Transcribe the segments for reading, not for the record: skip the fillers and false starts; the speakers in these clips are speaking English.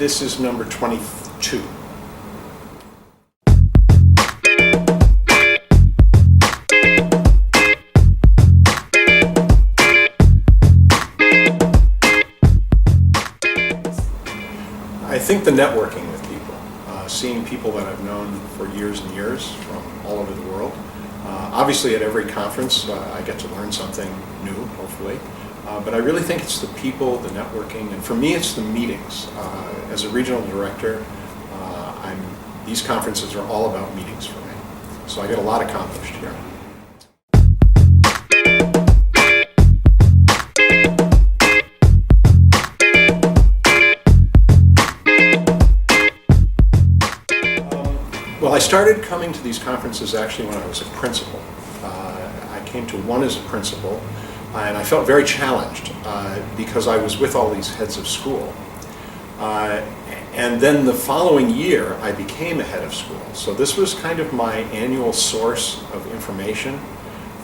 This is number 22. I think the networking with people, seeing people that I've known for years and years from all over the world. Obviously at every conference I get to learn something new, hopefully. But I really think it's the people, the networking, and for me it's the meetings. As a regional director, these conferences are all about meetings for me. So I get a lot accomplished here. Well, I started coming to these conferences actually when I was a principal. I came to one as a principal, and I felt very challenged because I was with all these heads of school. And then the following year, I became a head of school. So this was kind of my annual source of information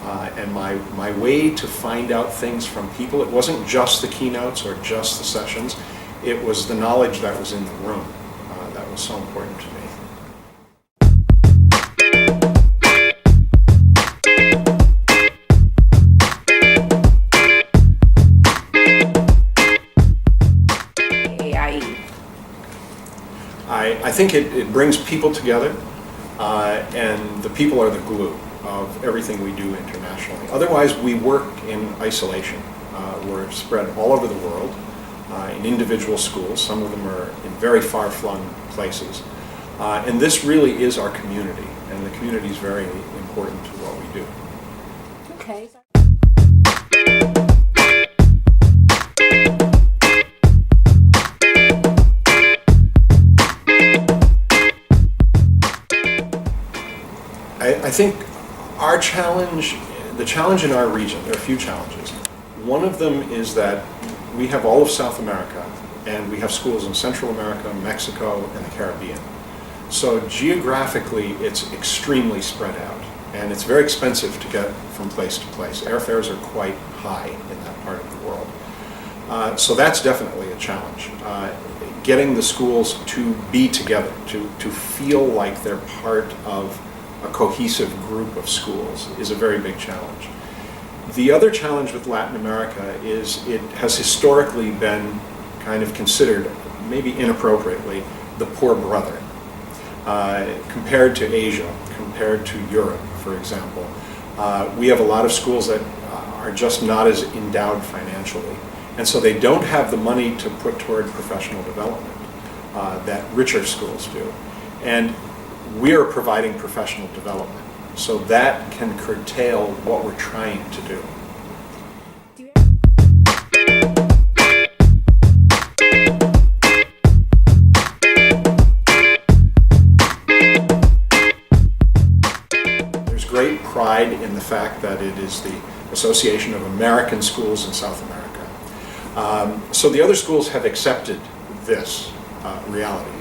and my way to find out things from people. It wasn't just the keynotes or just the sessions. It was the knowledge that was in the room that was so important to me. I think it brings people together, and the people are the glue of everything we do internationally. Otherwise, we work in isolation. We're spread all over the world in individual schools. Some of them are in very far-flung places. And this really is our community, and the community is very important to what we do. Okay. I think our challenge, the challenge in our region, there are a few challenges. One of them is that we have all of South America, and we have schools in Central America, Mexico, and the Caribbean. So geographically, it's extremely spread out, and it's very expensive to get from place to place. Airfares are quite high in that part of the world. So that's definitely a challenge. Getting the schools to be together, to feel like they're part of a cohesive group of schools is a very big challenge. The other challenge with Latin America is it has historically been kind of considered, maybe inappropriately, the poor brother. Compared to Asia, compared to Europe, for example, we have a lot of schools that are just not as endowed financially, and so they don't have the money to put toward professional development that richer schools do. And we are providing professional development, so that can curtail what we're trying to do. There's great pride in the fact that it is the Association of American Schools in South America. So the other schools have accepted this reality,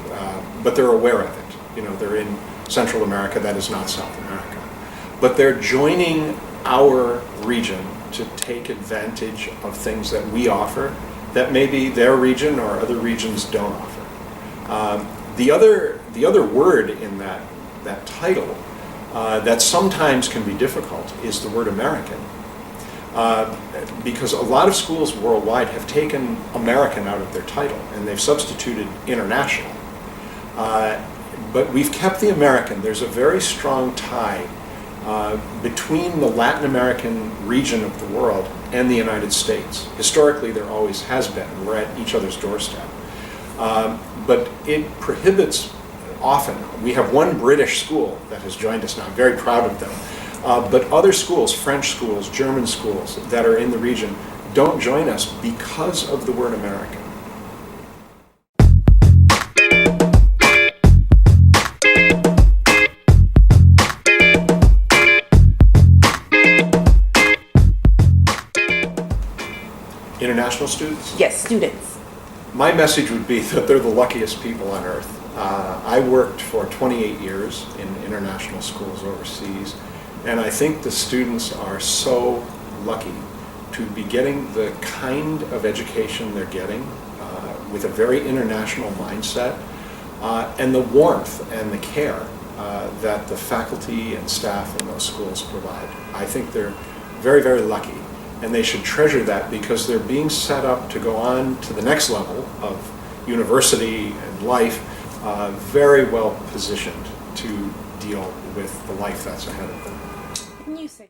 but they're aware of it. You know, they're in Central America, that is not South America. But they're joining our region to take advantage of things that we offer that maybe their region or other regions don't offer. The other word in that title that sometimes can be difficult is the word American. Because a lot of schools worldwide have taken American out of their title and they've substituted international. But we've kept the American. There's a very strong tie between the Latin American region of the world and the United States. Historically, there always has been. We're at each other's doorstep. But it prohibits, often, we have one British school that has joined us now. I'm very proud of them. But other schools, French schools, German schools that are in the region don't join us because of the word American. International students? Yes, students. My message would be that they're the luckiest people on earth. I worked for 28 years in international schools overseas, and I think the students are so lucky to be getting the kind of education they're getting with a very international mindset, and the warmth and the care that the faculty and staff in those schools provide. I think they're very, very lucky, and they should treasure that because they're being set up to go on to the next level of university and life, very well positioned to deal with the life that's ahead of them. Can you say?